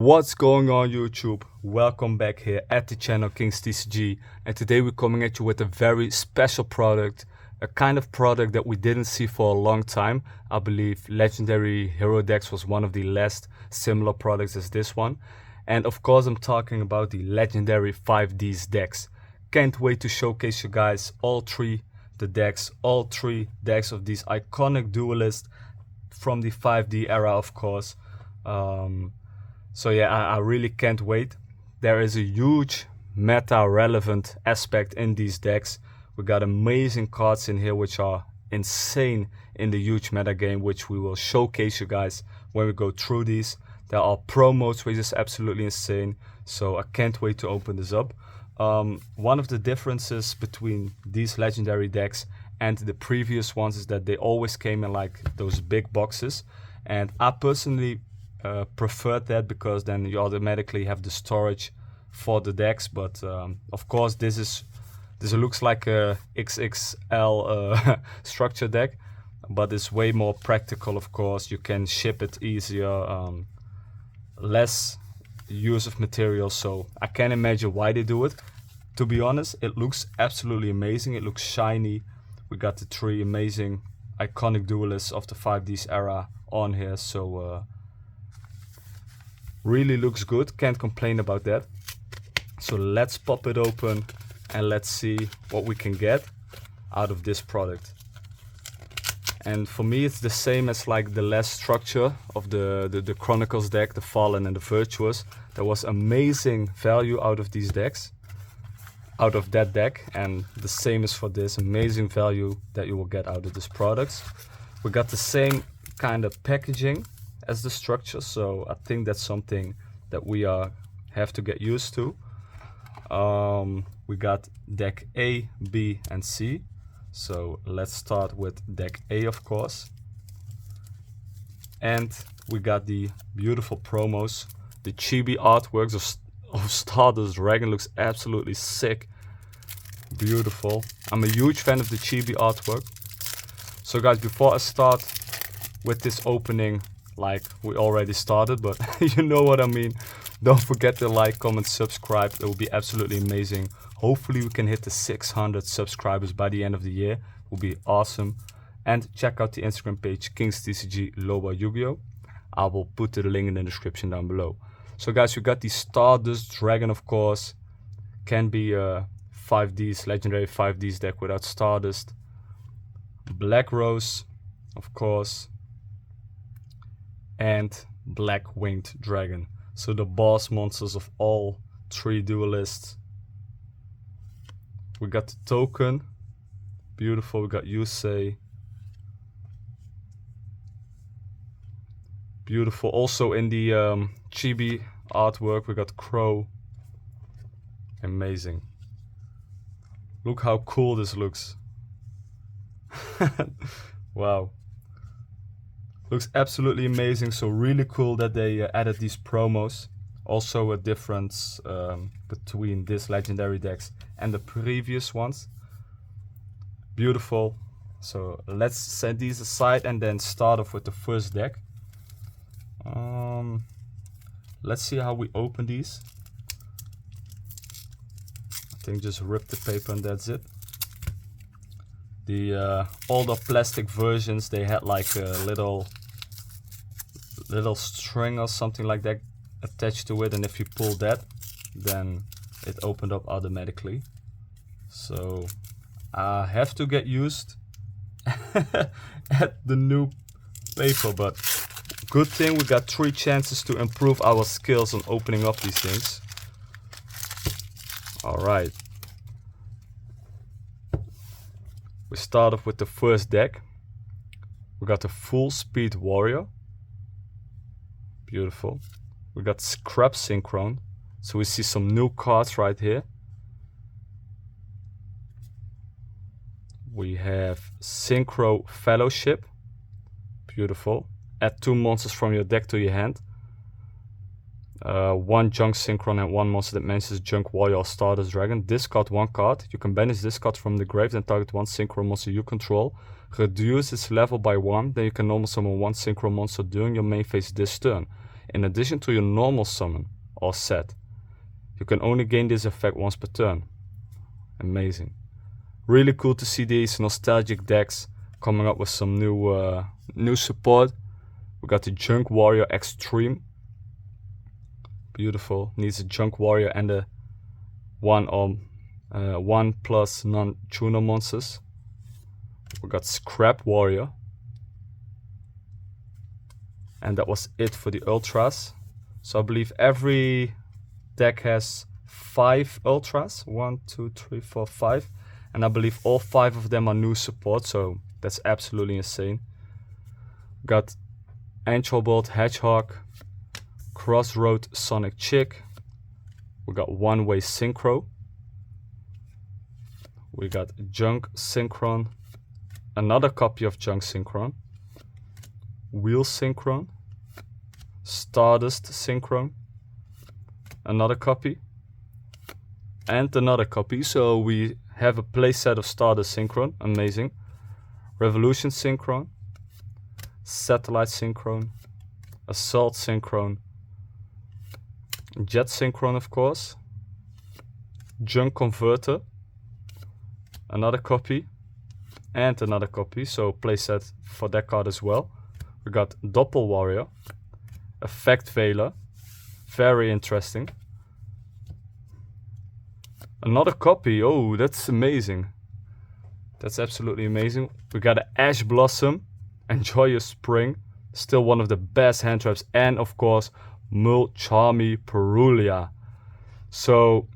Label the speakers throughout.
Speaker 1: What's going on YouTube? Welcome back here at the channel KingsTCG, and today we're coming at you with a very special product, a kind of product that we didn't see for a long time. I believe Legendary Hero Decks was one of the last similar products as this one, and of course I'm talking about the Legendary 5D's decks. Can't wait to showcase you guys all three decks of these iconic duelists from the 5D era, of course. So yeah, I really can't wait. There is a huge meta relevant aspect in these decks. We got amazing cards in here which are insane in the huge meta game, which we will showcase you guys when we go through these. There are promos which is absolutely insane, so I can't wait to open this up. One of the differences between these legendary decks and the previous ones is that they always came in like those big boxes, and I personally preferred that because then you automatically have the storage for the decks. But of course this looks like a XXL structure deck, but it's way more practical. Of course, you can ship it easier, less use of materials, so I can't imagine why they do it. To be honest, it looks absolutely amazing. It looks shiny. We got the three amazing iconic duelists of the 5D's era on here, so really looks good, can't complain about that. So let's pop it open and let's see what we can get out of this product. And for me it's the same as like the last structure of the Chronicles deck, the Fallen and the Virtuous. There was amazing value out of these decks, out of that deck, and the same is for this, amazing value that you will get out of this product. We got the same kind of packaging as the structure, so I think that's something that we have to get used to. We got deck A, B and C, so let's start with deck A, of course. And we got the beautiful promos. The chibi artworks of Stardust Dragon looks absolutely sick, beautiful. I'm a huge fan of the chibi artwork. So guys, before I start with this opening, like we already started, but you know what I mean, don't forget to like, comment, subscribe. It will be absolutely amazing. Hopefully we can hit the 600 subscribers by the end of the year. It will be awesome. And check out the Instagram page KingsTCG Loba Yu-Gi-Oh! I will put the link in the description down below. So guys, we got the Stardust Dragon, of course. Can be a 5D's legendary 5D's deck without Stardust. Black Rose, of course, and Black Winged Dragon. So the boss monsters of all three duelists. We got the token, beautiful. We got Yusei, beautiful. Also in the chibi artwork we got Crow, amazing. Look how cool this looks. Wow, looks absolutely amazing. So really cool that they added these promos. Also a difference between this legendary decks and the previous ones. Beautiful. So let's set these aside and then start off with the first deck. Let's see how we open these. I think just rip the paper and that's it. The older plastic versions, they had like a little string or something like that attached to it, and if you pull that, then it opened up automatically. So I have to get used at the new paper, but good thing we got 3 chances to improve our skills on opening up these things. Alright, we start off with the first deck. We got the Full Speed Warrior, beautiful. We got Scrap Synchron, so we see some new cards right here. We have Synchro Fellowship, beautiful. Add 2 monsters from your deck to your hand. 1 Junk Synchron and 1 monster that mentions Junk Warrior or Stardust Dragon. Discard 1 card. You can banish this card from the grave and target 1 Synchro monster you control. Reduce its level by 1, then you can normal summon 1 Synchro monster during your main phase this turn. In addition to your normal summon or set, you can only gain this effect once per turn. Amazing. Really cool to see these nostalgic decks coming up with some new support. We got the Junk Warrior Extreme. Beautiful. Needs a Junk Warrior and a 1+ non-tuner monsters. We got Scrap Warrior. And that was it for the Ultras. So I believe every deck has 5 Ultras. 1, 2, 3, 4, 5. And I believe all 5 of them are new support. So that's absolutely insane. Got Angelbolt Hedgehog. Crossroad Sonic Chick. We got One Way Synchro. We got Junk Synchron. Another copy of Junk Synchron. Wheel Synchron. Stardust Synchron. Another copy. And another copy. So we have a playset of Stardust Synchron. Amazing. Revolution Synchron. Satellite Synchron. Assault Synchron. Jet Synchron, of course. Junk Converter. Another copy. And another copy. So playset for that card as well. We got Doppel Warrior. Effect Veiler. Very interesting. Another copy. Oh, that's amazing. That's absolutely amazing. We got an Ash Blossom. Enjoy Your Spring. Still one of the best hand traps. And of course, Mulcharmy Perulia. So,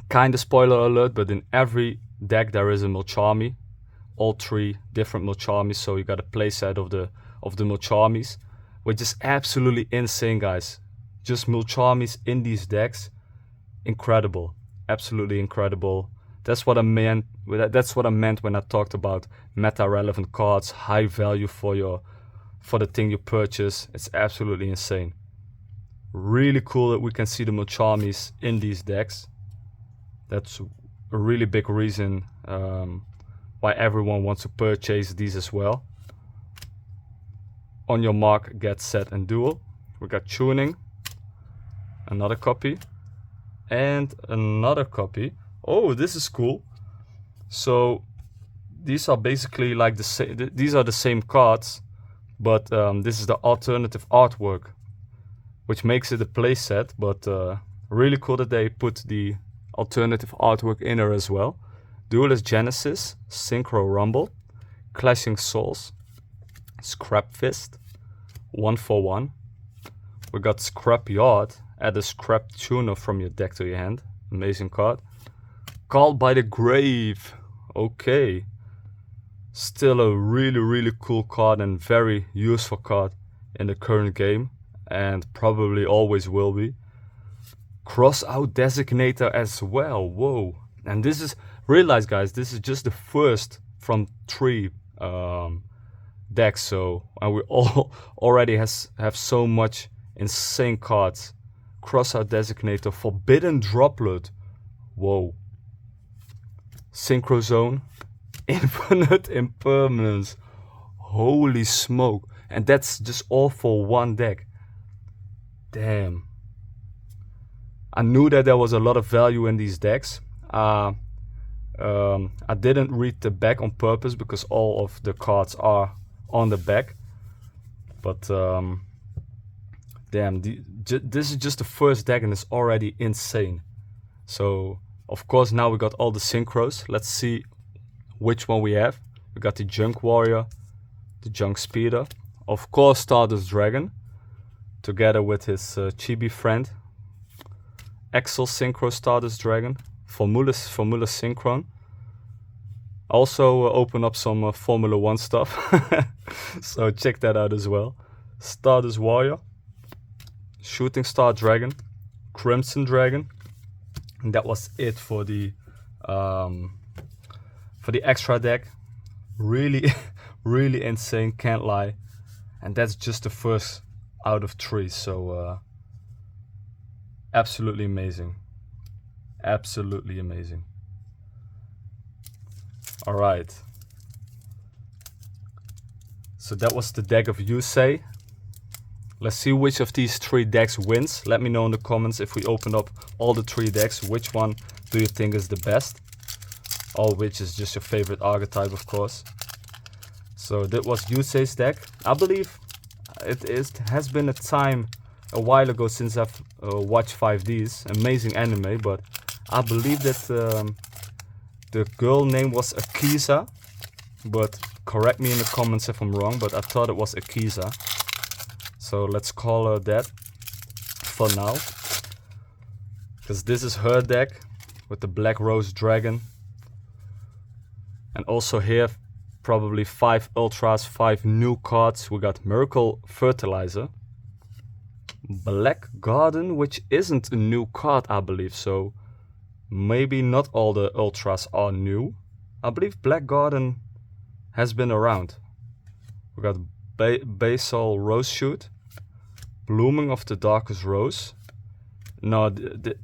Speaker 1: kind of spoiler alert, but in every deck there is a Mulcharmy. All 3 different Mulcharmies. So you got a playset of the Mulcharmies, which is absolutely insane, guys. Just Mulcharmies in these decks, incredible, absolutely incredible. That's what I meant. That's what I meant when I talked about meta-relevant cards, high value for the thing you purchase. It's absolutely insane. Really cool that we can see the Mulcharmies in these decks. That's a really big reason why everyone wants to purchase these as well. On your mark, get set, and duel. We got Tuning. Another copy. And another copy. Oh, this is cool. So these are basically like the same. These are the same cards, but this is the alternative artwork, which makes it a playset. But really cool that they put the alternative artwork in there as well. Duelist Genesis, Synchro Rumble, Clashing Souls, Scrap Fist, 1/1. We got Scrap Yard. Add a Scrap Tuner from your deck to your hand. Amazing card. Called by the Grave. Okay. Still a really cool card and very useful card in the current game. And probably always will be. Crossout Designator as well. Whoa. And this is, realize guys, this is just the first from 3 decks. So, and we all already have so much insane cards. Crossout Designator, Forbidden Droplet. Whoa. Synchro Zone. Infinite Impermanence. Holy smoke. And that's just all for one deck. Damn. I knew that there was a lot of value in these decks. I didn't read the back on purpose because all of the cards are on the back. But damn, this is just the first deck and it's already insane. So, of course, now we got all the synchros. Let's see which one we have. We got the Junk Warrior, the Junk Speeder, of course Stardust Dragon, together with his chibi friend, Axel Synchro Stardust Dragon, Formula Synchron. Also open up some Formula 1 stuff, so check that out as well. Stardust Warrior, Shooting Star Dragon, Crimson Dragon, and that was it for the extra deck. Really, really insane, can't lie. And that's just the first out of 3, so absolutely amazing. Absolutely amazing. Alright. So that was the deck of Yusei. Let's see which of these 3 decks wins. Let me know in the comments if we open up all the 3 decks, which one do you think is the best? Or which is just your favorite archetype, of course. So that was Yusei's deck. I believe has been a while ago since I've watched 5D's. Amazing anime, but I believe that the girl name was Akiza. But correct me in the comments if I'm wrong, but I thought it was Akiza. So let's call her that for now. Because this is her deck with the Black Rose Dragon. And also here, probably 5 Ultras, 5 new cards. We got Miracle Fertilizer. Black Garden, which isn't a new card, I believe. So maybe not all the Ultras are new. I believe Black Garden has been around. We got Basal Rose Shoot. Blooming of the Darkest Rose. No, the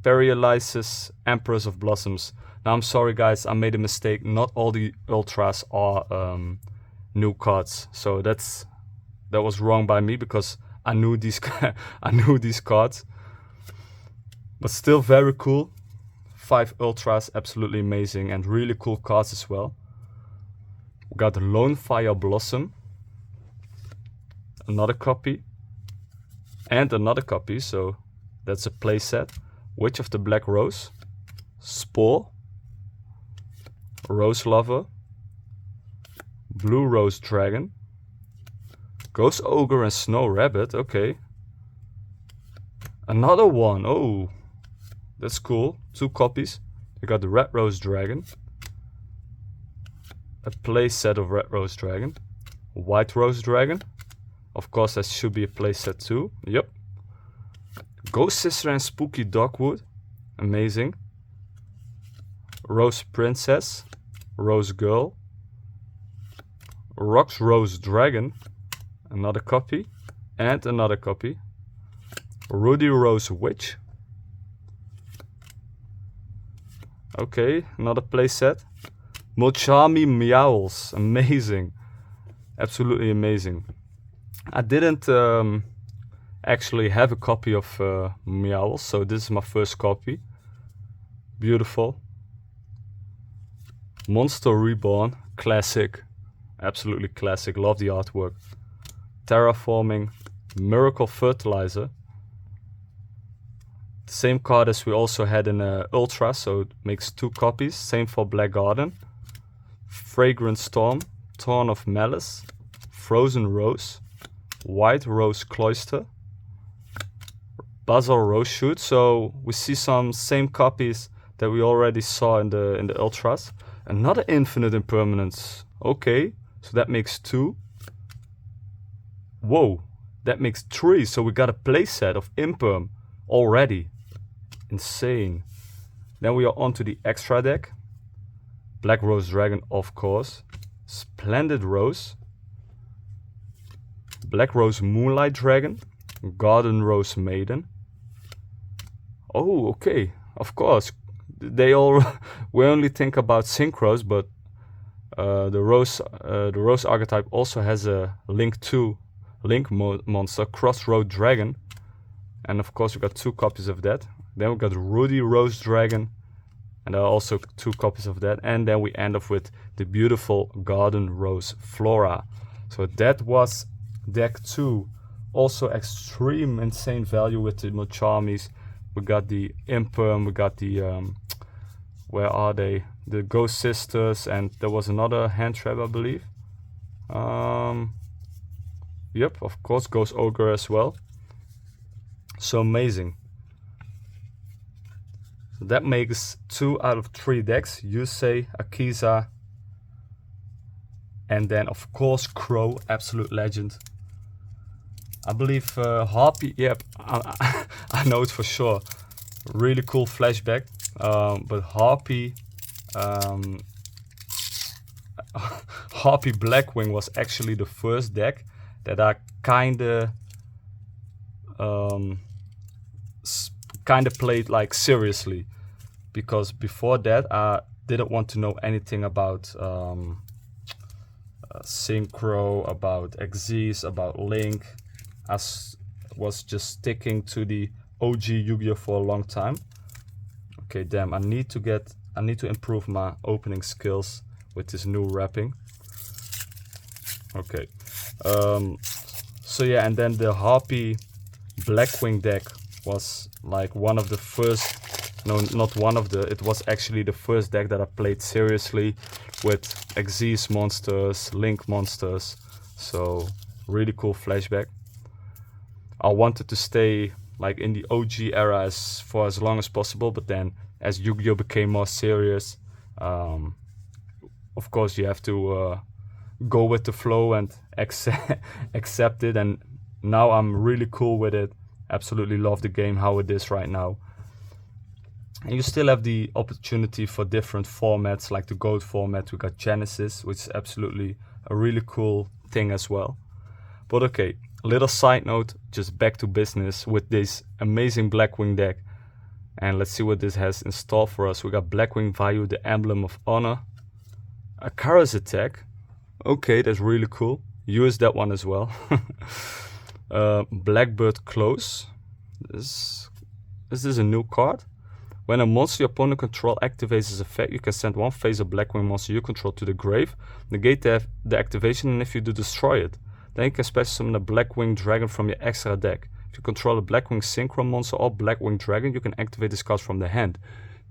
Speaker 1: Paralysis Empress of Blossoms. Now I'm sorry guys, I made a mistake. Not all the Ultras are new cards. So that was wrong by me because I knew these I knew these cards. But still very cool. 5 Ultras, absolutely amazing and really cool cards as well. We got the Lone Fire Blossom. Another copy. And another copy, so that's a playset. Witch of the Black Rose. Spore. Rose Lover. Blue Rose Dragon. Ghost Ogre and Snow Rabbit, okay. Another one, oh. That's cool, 2 copies. You got the Red Rose Dragon. A playset of Red Rose Dragon. White Rose Dragon. Of course, that should be a playset too. Yep. Ghost Sister and Spooky Dogwood. Amazing. Rose Princess. Rose Girl. Rox Rose Dragon. Another copy. And another copy. Rudy Rose Witch. Okay, another playset. Mochami Meowls. Amazing. Absolutely amazing. I didn't actually have a copy of Meowls, so this is my first copy. Beautiful. Monster Reborn, classic. Absolutely classic, love the artwork. Terraforming, Miracle Fertilizer. The same card as we also had in Ultra, so it makes 2 copies. Same for Black Garden. Fragrant Storm, Thorn of Malice, Frozen Rose. White Rose Cloister, Basal Rose Shoot. So we see some same copies that we already saw in the Ultras. Another Infinite Impermanence. Okay, so that makes 2. Whoa, that makes 3. So we got a playset of Imperm already. Insane. Then we are on to the extra deck. Black Rose Dragon, of course. Splendid Rose. Black Rose Moonlight Dragon. Garden Rose Maiden. Oh, okay. Of course. They all we only think about synchros, but the Rose archetype also has a Link monster, Crossroad Dragon. And of course we got 2 copies of that. Then we got Rudy Rose Dragon. And there are also 2 copies of that. And then we end off with the beautiful Garden Rose Flora. So that was deck 2. Also extreme insane value with the Mochamis. We got the Imperm, we got the where are they? The Ghost Sisters, and there was another hand trap, I believe. Yep, of course, Ghost Ogre as well. So amazing. That makes 2 out of 3 decks. Yusei, Akiza, and then of course Crow, absolute legend. I believe Harpy, yep, I know it for sure. Really cool flashback. But Harpy, Harpy Blackwing was actually the first deck that I kinda played like seriously, because before that I didn't want to know anything about Synchro, about Xyz, about Link. was just sticking to the OG Yu-Gi-Oh for a long time. Okay, damn, I need to improve my opening skills with this new wrapping. Okay, so yeah, and then the Harpy Blackwing deck was like one of the first, no, not one of the, it was actually the first deck that I played seriously with Xyz monsters, Link monsters, so really cool flashback. I wanted to stay like in the OG era for as long as possible, but then as Yu-Gi-Oh became more serious, of course you have to go with the flow and accept it, and now I'm really cool with it. Absolutely love the game how it is right now. And you still have the opportunity for different formats, like the GOAT format. We got Genesis, which is absolutely a really cool thing as well. But okay, little side note, just back to business with this amazing Blackwing deck. And let's see what this has in store for us. We got Blackwing Vayu, the Emblem of Honor. A Kara's Attack. Okay, that's really cool. Use that one as well. Blackbird Close. Is this a new card? When a monster your opponent control activates its effect, you can send one phase of Blackwing monster you control to the grave, negate the activation, and if you do, destroy it. Then you can special summon a Blackwing Dragon from your extra deck. If you control a Blackwing Synchro monster or Blackwing Dragon, you can activate this card from the hand.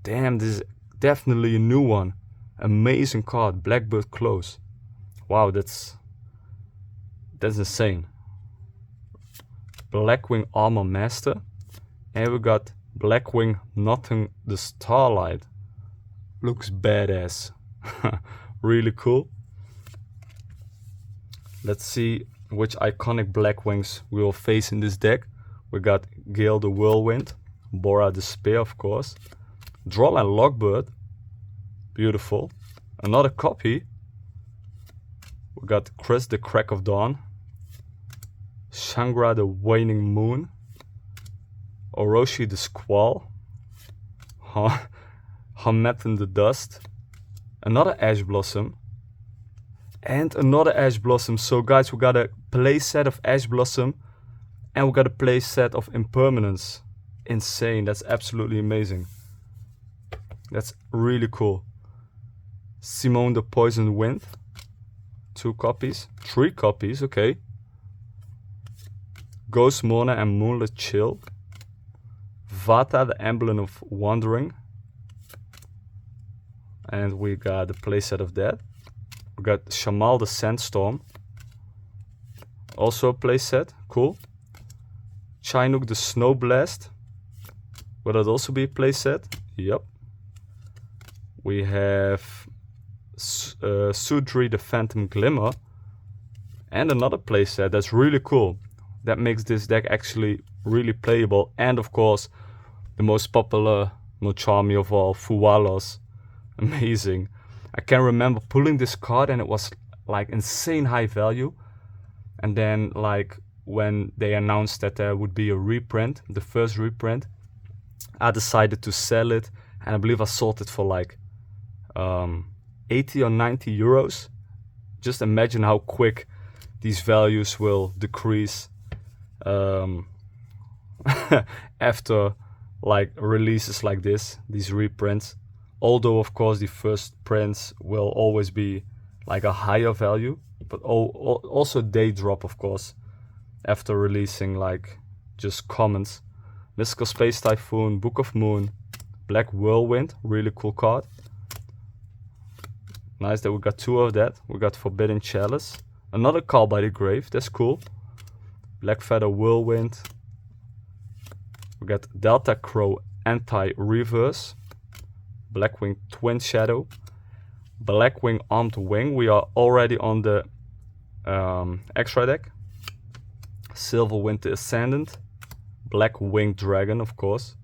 Speaker 1: Damn, this is definitely a new one. Amazing card, Blackbird Close. Wow, that's insane. Blackwing Armor Master. And we got Blackwing Nothing the Starlight. Looks badass. Really cool. Let's see which iconic Blackwings we will face in this deck. We got Gale the Whirlwind, Bora the Spear, of course, Droll and Lockbird. Beautiful. Another copy. We got Chris the Crack of Dawn, Shangra the Waning Moon, Orochi the Squall, Hametan the Dust, another Ash Blossom, and another Ash Blossom. So guys, we got a play set of Ash Blossom and we got a play set of Impermanence. Insane, that's absolutely amazing. That's really cool. Simone the Poison Wind, 2 copies, 3 copies, okay. Ghost Mona and Moonlit Chill, Vata the Emblem of Wandering, and we got a playset of that. We got Shamal the Sandstorm, also a playset, cool. Chinook the Snow Blast, will that also be a playset? Yep. We have Sudri the Phantom Glimmer, and another playset that's really cool. That makes this deck actually really playable, and of course the most popular Mochami of all, Fuwalos. Amazing. I can remember pulling this card and it was like insane high value, and then like when they announced that there would be a reprint, the first reprint, I decided to sell it, and I believe I sold it for like 80 or 90 euros. Just imagine how quick these values will decrease after like releases like this, these reprints. Although of course the first prints will always be like a higher value, but also they drop of course after releasing like just commons. Mystical Space Typhoon, Book of Moon, Black Whirlwind, really cool card. Nice that we got 2 of that. We got Forbidden Chalice, another Call by the Grave, that's cool. Black Feather Whirlwind. We got Delta Crow Anti-Reverse, Blackwing Twin Shadow, Blackwing Armed Wing. We are already on the extra deck. Silver Winter Ascendant, Black Winged Dragon of course,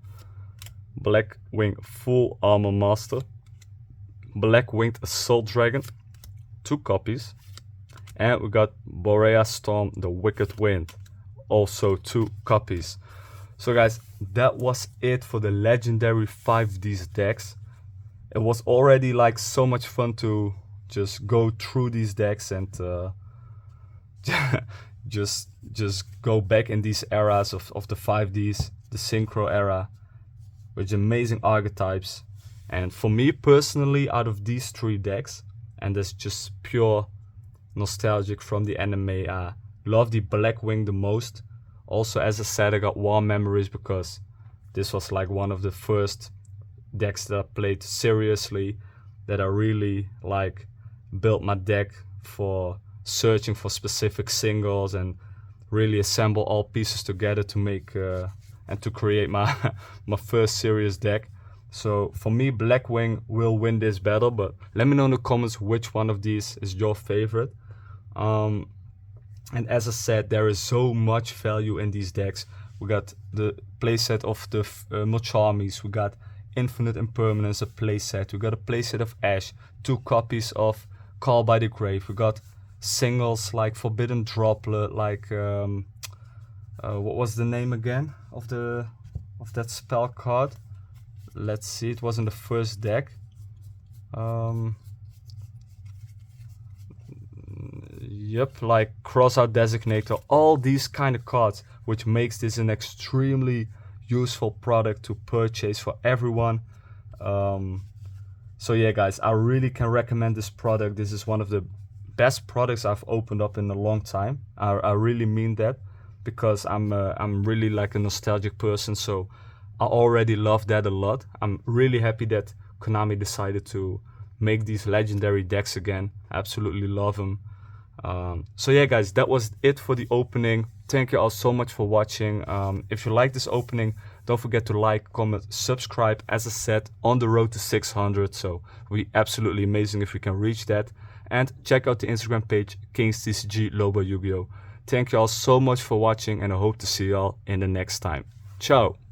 Speaker 1: Blackwing Full Armor Master, Black Winged Assault Dragon, 2 copies, and we got Borea Storm the Wicked Wind, also 2 copies. So guys, that was it for the legendary 5D's decks. It was already like so much fun to just go through these decks and just go back in these eras of the 5Ds, the synchro era, with amazing archetypes. And for me personally, out of these 3 decks, and that's just pure nostalgic from the anime, I love the Blackwing the most. Also, as I said, I got warm memories because this was like one of the first decks that I played seriously, that I really like built my deck for searching for specific singles and really assemble all pieces together to make and to create my my first serious deck. So for me, Blackwing will win this battle, but let me know in the comments which one of these is your favorite. And as I said, there is so much value in these decks. We got the playset of the Mochamis, we got Infinite Impermanence, a playset, we got a playset of Ash, 2 copies of Call by the Grave, we got singles like Forbidden Droplet, like what was the name again of that spell card? Let's see, it was in the first deck. Yep, like Crossout Designator, all these kind of cards, which makes this an extremely useful product to purchase for everyone. So yeah guys, I really can recommend this product. This is one of the best products I've opened up in a long time. I really mean that, because I'm really like a nostalgic person, so I already love that a lot. I'm really happy that Konami decided to make these legendary decks again. I absolutely love them. So yeah guys, that was it for the opening. Thank you all so much for watching. If you like this opening, don't forget to like, comment, subscribe. As I said, on the road to 600, so it would be absolutely amazing if we can reach that. And check out the Instagram page, KingsTCG Lobo Yu-Gi-Oh! Thank you all so much for watching, and I hope to see you all in the next time. Ciao!